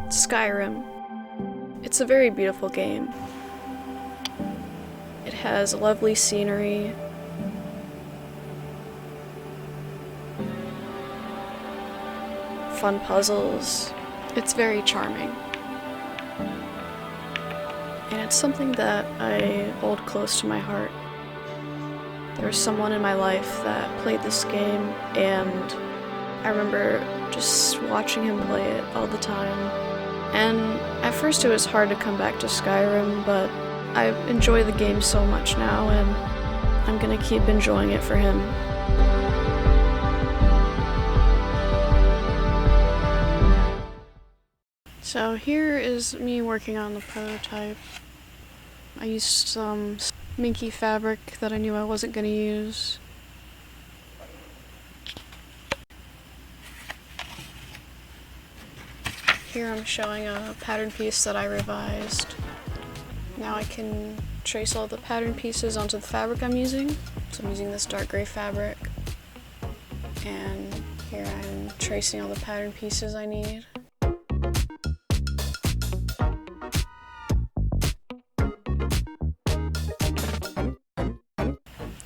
Skyrim. It's a very beautiful game. It has lovely scenery, fun puzzles. It's very charming. And it's something that I hold close to my heart. There was someone in my life that played this game, and I remember just watching him play it all the time. And at first it was hard to come back to Skyrim, but I enjoy the game so much now, and I'm gonna keep enjoying it for him. So here is me working on the prototype. I used some minky fabric that I knew I wasn't gonna use. Here I'm showing a pattern piece that I revised. Now I can trace all the pattern pieces onto the fabric I'm using. So I'm using this dark gray fabric. And here I'm tracing all the pattern pieces I need.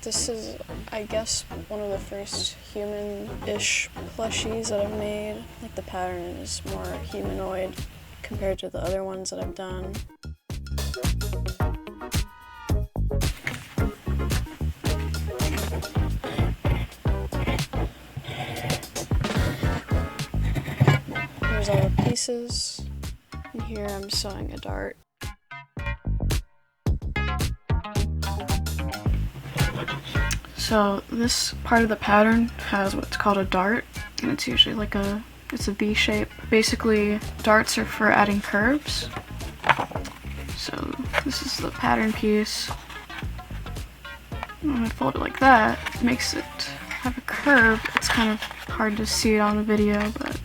This is, I guess, one of the first human-ish plushies that I've made. Like, the pattern is more humanoid compared to the other ones that I've done. Here's all the pieces, and here I'm sewing a dart. So this part of the pattern has what's called a dart, and it's usually like it's a V shape. Basically, darts are for adding curves. So this is the pattern piece. When I fold it like that, it makes it have a curve. It's kind of hard to see it on the video, but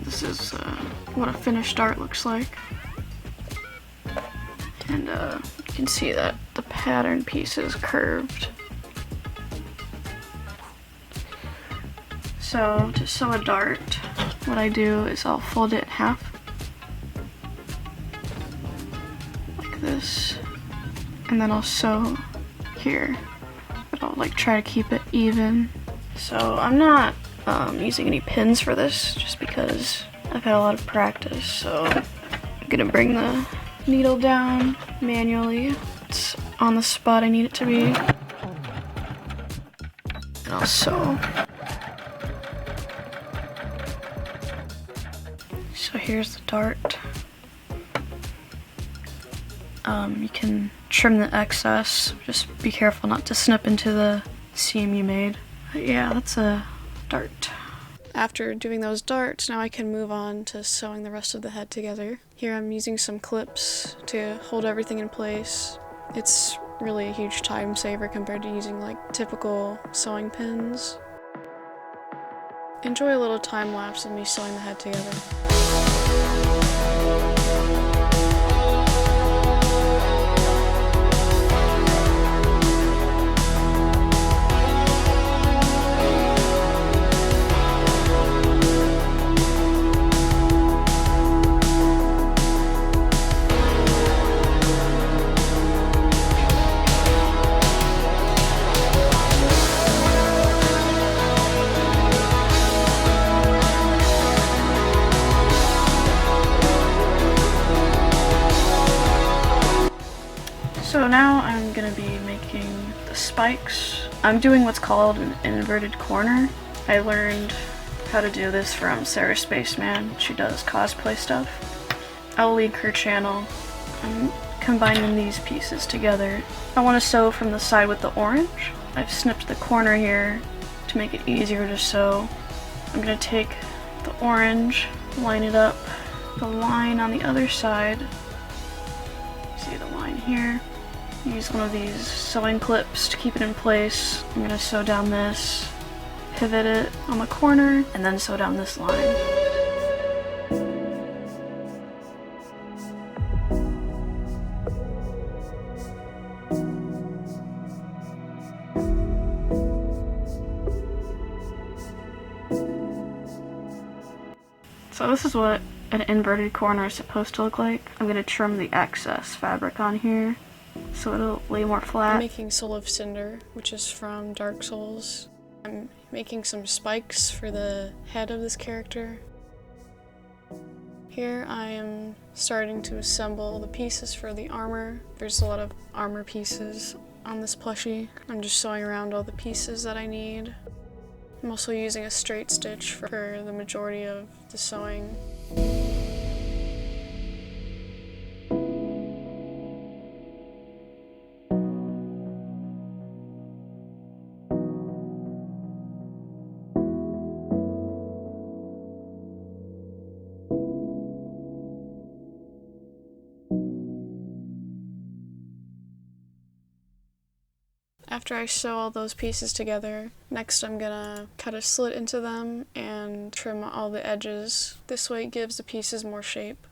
this is what a finished dart looks like. And you can see that the pattern piece is curved. So to sew a dart, what I do is I'll fold it in half, like this, and then I'll sew here, but I'll like try to keep it even. So I'm not using any pins for this, just because I've had a lot of practice. So I'm gonna bring the needle down manually. It's on the spot I need it to be. And I'll sew. So here's the dart. You can trim the excess. Just be careful not to snip into the seam you made. But yeah, that's a dart. After doing those darts, now I can move on to sewing the rest of the head together. Here I'm using some clips to hold everything in place. It's really a huge time saver compared to using like typical sewing pins. Enjoy a little time lapse of me sewing the head together. So now I'm gonna be making the spikes. I'm doing what's called an inverted corner. I learned how to do this from Sarah Spaceman. She does cosplay stuff. I'll link her channel. I'm combining these pieces together. I want to sew from the side with the orange. I've snipped the corner here to make it easier to sew. I'm gonna take the orange, line it up, the line on the other side. See the line here? Use one of these sewing clips to keep it in place. I'm gonna sew down this, pivot it on the corner, and then sew down this line. So this is what an inverted corner is supposed to look like. I'm gonna trim the excess fabric on here so it'll lay more flat. I'm making Soul of Cinder, which is from Dark Souls. I'm making some spikes for the head of this character. Here I am starting to assemble the pieces for the armor. There's a lot of armor pieces on this plushie. I'm just sewing around all the pieces that I need. I'm also using a straight stitch for the majority of the sewing. After I sew all those pieces together, next I'm gonna cut a slit into them and trim all the edges. This way it gives the pieces more shape.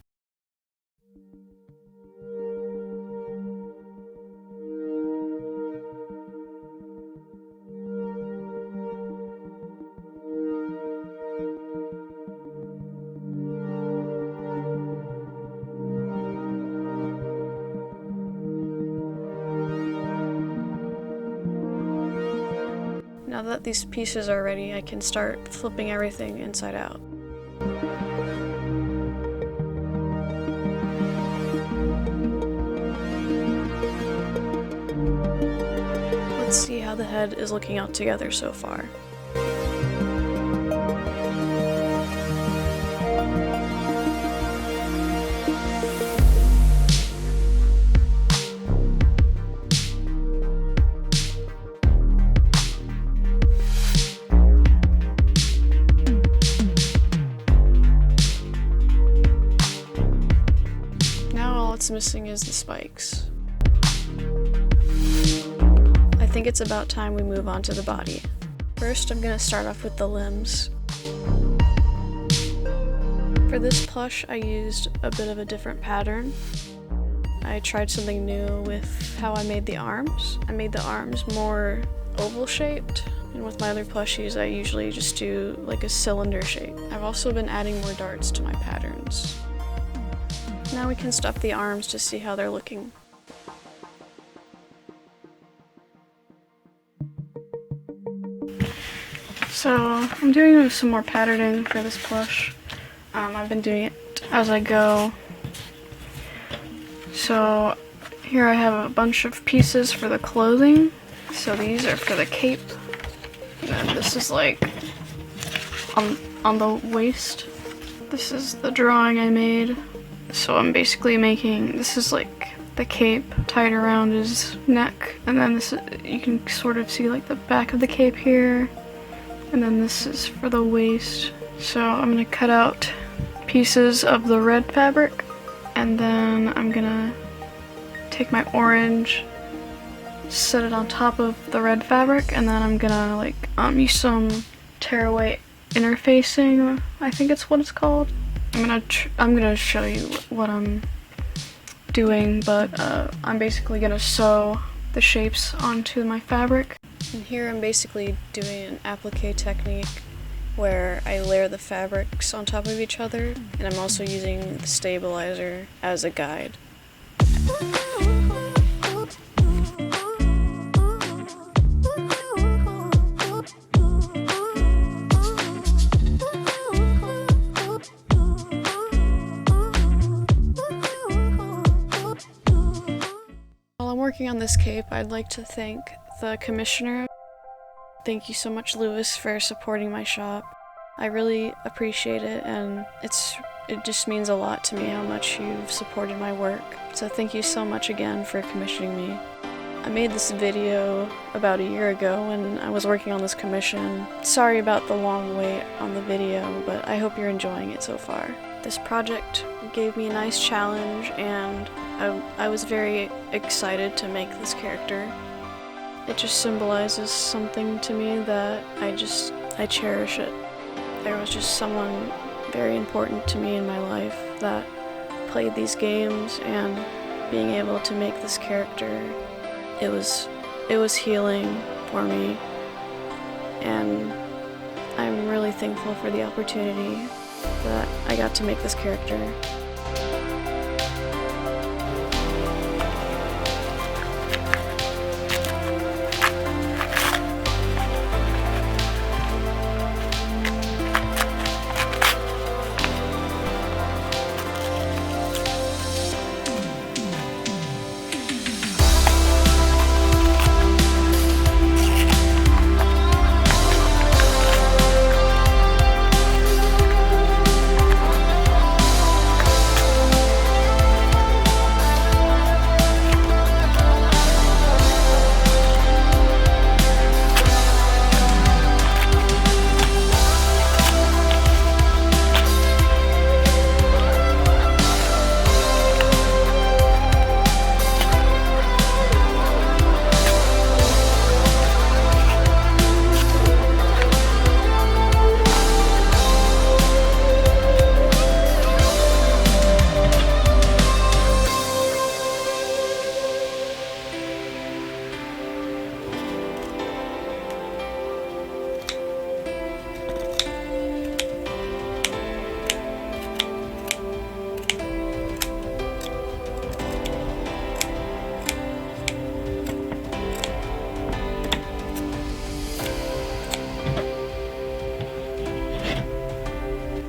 Now that these pieces are ready, I can start flipping everything inside out. Let's see how the head is looking out together so far. What's missing is the spikes. I think it's about time we move on to the body. First, I'm gonna start off with the limbs. For this plush, I used a bit of a different pattern. I tried something new with how I made the arms. I made the arms more oval shaped, and with my other plushies, I usually just do like a cylinder shape. I've also been adding more darts to my patterns. Now we can stuff the arms to see how they're looking. So I'm doing some more patterning for this plush. I've been doing it as I go. So here I have a bunch of pieces for the clothing. So these are for the cape. And this is like on the waist. This is the drawing I made. So I'm basically making, this is like the cape tied around his neck, and then this is, you can sort of see like the back of the cape here, and then this is for the waist. So I'm gonna cut out pieces of the red fabric, and then I'm gonna take my orange, set it on top of the red fabric, and then I'm gonna like use some tearaway interfacing, I think it's what it's called. I'm gonna show you what I'm doing, but I'm basically gonna sew the shapes onto my fabric. And here I'm basically doing an applique technique where I layer the fabrics on top of each other, and I'm also using the stabilizer as a guide. While I'm working on this cape, I'd like to thank the commissioner. Thank you so much, Lewis, for supporting my shop. I really appreciate it, and it just means a lot to me how much you've supported my work. So thank you so much again for commissioning me. I made this video about a year ago when I was working on this commission. Sorry about the long wait on the video, but I hope you're enjoying it so far. This project gave me a nice challenge, and I was very excited to make this character. It just symbolizes something to me that I cherish it. There was just someone very important to me in my life that played these games, and being able to make this character, it was healing for me, and I'm really thankful for the opportunity. that I got to make this character.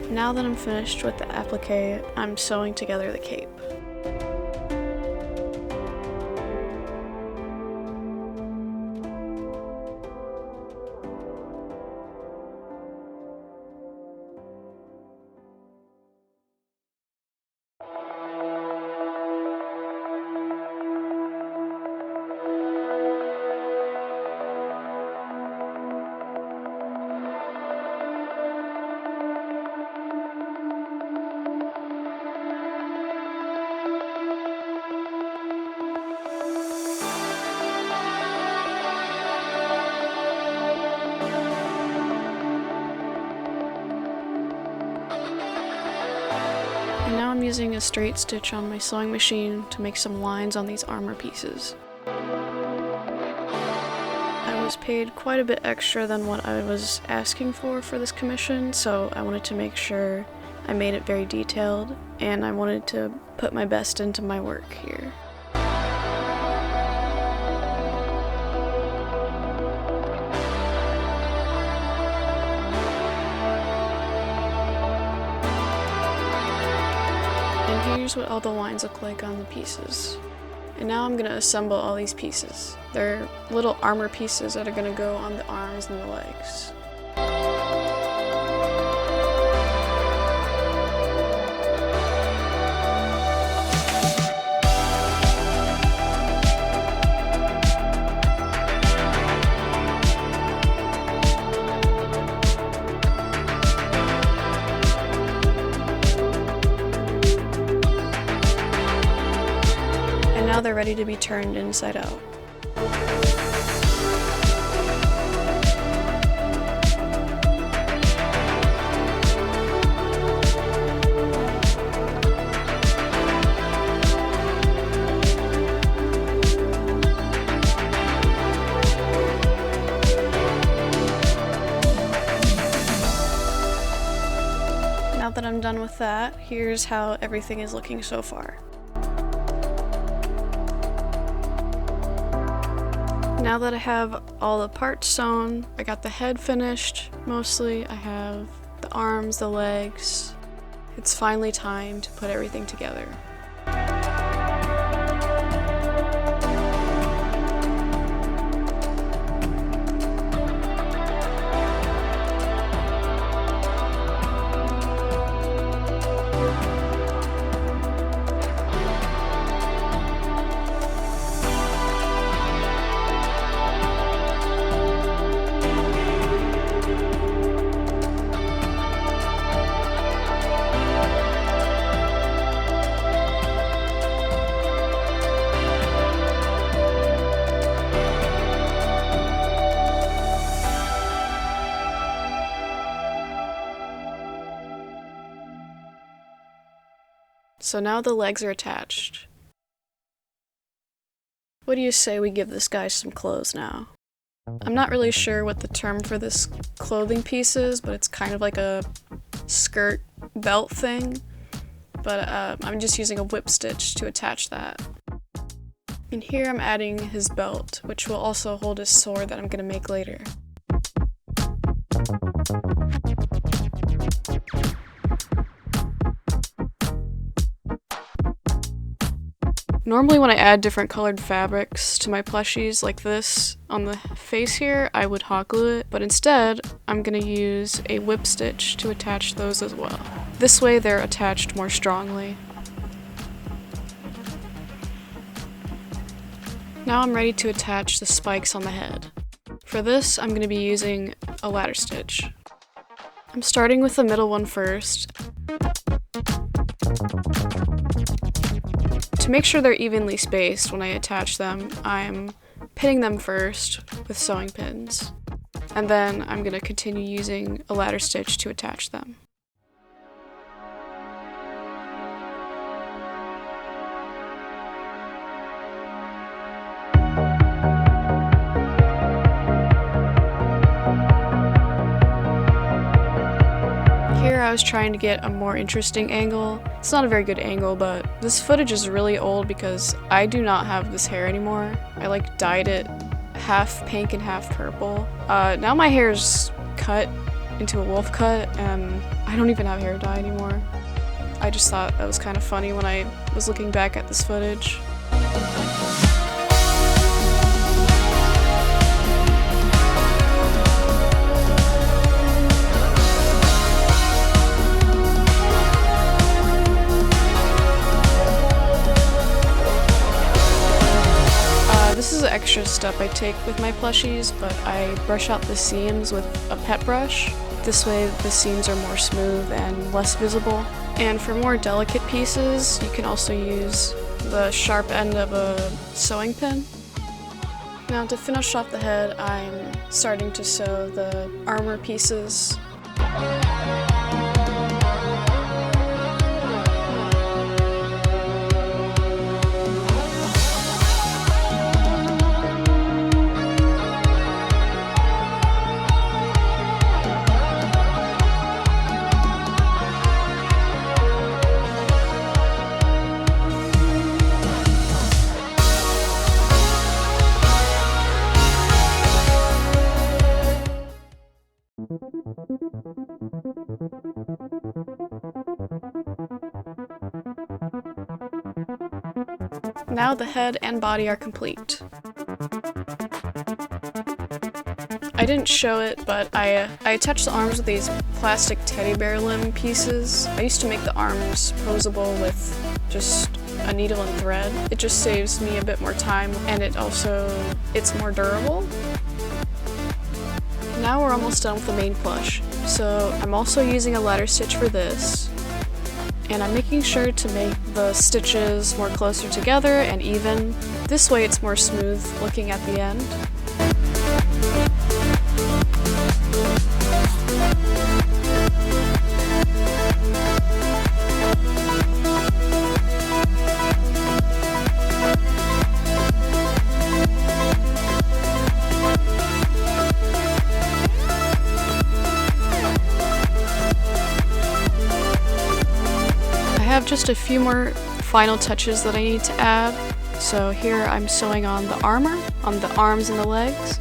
Now that I'm finished with the applique, I'm sewing together the cape. And now I'm using a straight stitch on my sewing machine to make some lines on these armor pieces. I was paid quite a bit extra than what I was asking for this commission, so I wanted to make sure I made it very detailed, and I wanted to put my best into my work here. And here's what all the lines look like on the pieces. And now I'm going to assemble all these pieces. They're little armor pieces that are going to go on the arms and the legs. Now they're ready to be turned inside out. Now that I'm done with that, here's how everything is looking so far. Now that I have all the parts sewn, I got the head finished mostly, I have the arms, the legs. It's finally time to put everything together. So now the legs are attached. What do you say we give this guy some clothes now? I'm not really sure what the term for this clothing piece is, but it's kind of like a skirt belt thing, but I'm just using a whip stitch to attach that. And here I'm adding his belt, which will also hold his sword that I'm going to make later. Normally when I add different colored fabrics to my plushies like this on the face here, I would hot glue it, but instead I'm going to use a whip stitch to attach those as well. This way they're attached more strongly. Now I'm ready to attach the spikes on the head. For this, I'm going to be using a ladder stitch. I'm starting with the middle one first. To make sure they're evenly spaced when I attach them, I'm pinning them first with sewing pins. And then I'm going to continue using a ladder stitch to attach them. Here I was trying to get a more interesting angle. It's not a very good angle, but this footage is really old because I do not have this hair anymore. I like dyed it half pink and half purple. Now my hair is cut into a wolf cut and I don't even have hair dye anymore. I just thought that was kind of funny when I was looking back at this footage. This is an extra step I take with my plushies, but I brush out the seams with a pet brush. This way the seams are more smooth and less visible. And for more delicate pieces, you can also use the sharp end of a sewing pin. Now to finish off the head, I'm starting to sew the armor pieces. Now the head and body are complete. I didn't show it, but I attached the arms with these plastic teddy bear limb pieces. I used to make the arms posable with just a needle and thread. It just saves me a bit more time, and it's more durable. Now we're almost done with the main plush. So I'm also using a ladder stitch for this. And I'm making sure to make the stitches more closer together and even. This way it's more smooth looking at the end. I have just a few more final touches that I need to add. So here I'm sewing on the armor, on the arms and the legs.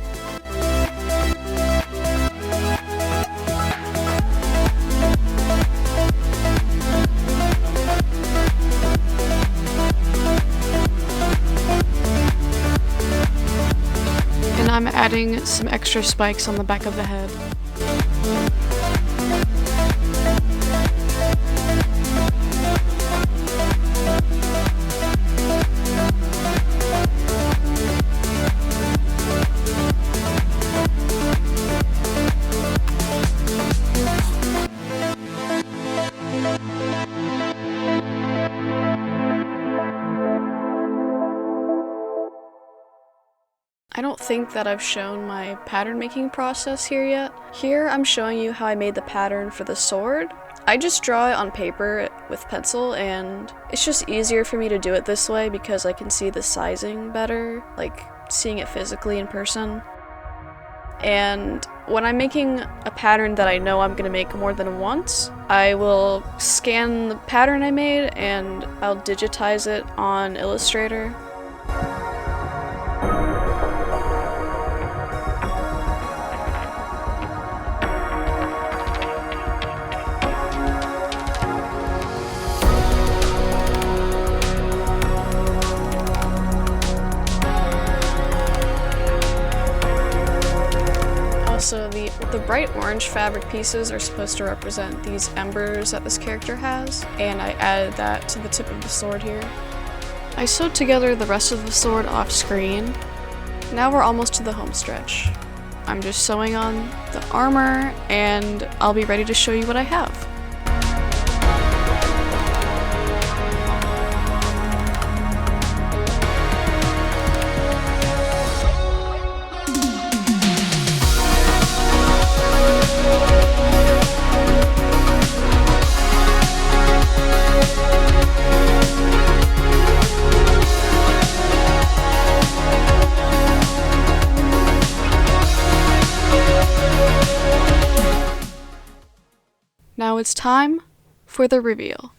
And I'm adding some extra spikes on the back of the head. I don't think that I've shown my pattern making process here yet. Here I'm showing you how I made the pattern for the sword. I just draw it on paper with pencil, and it's just easier for me to do it this way because I can see the sizing better, like seeing it physically in person. And When I'm making a pattern that I know I'm gonna make more than once, I will scan the pattern I made and I'll digitize it on Illustrator. Also, the bright orange fabric pieces are supposed to represent these embers that this character has, and I added that to the tip of the sword here. I sewed together the rest of the sword off screen. Now we're almost to the home stretch. I'm just sewing on the armor, and I'll be ready to show you what I have. Now it's time for the reveal.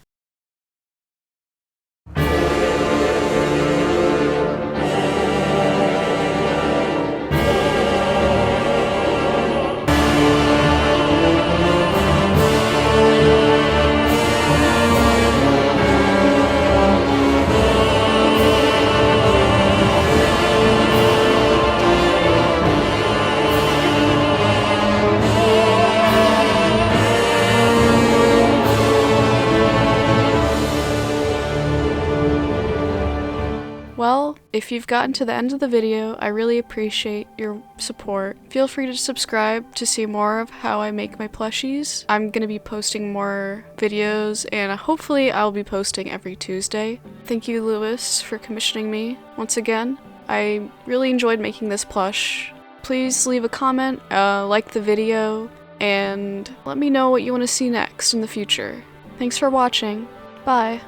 Well, if you've gotten to the end of the video, I really appreciate your support. Feel free to subscribe to see more of how I make my plushies. I'm gonna be posting more videos, and hopefully I'll be posting every Tuesday. Thank you, Lewis, for commissioning me once again. I really enjoyed making this plush. Please leave a comment, like the video, and let me know what you want to see next in the future. Thanks for watching. Bye.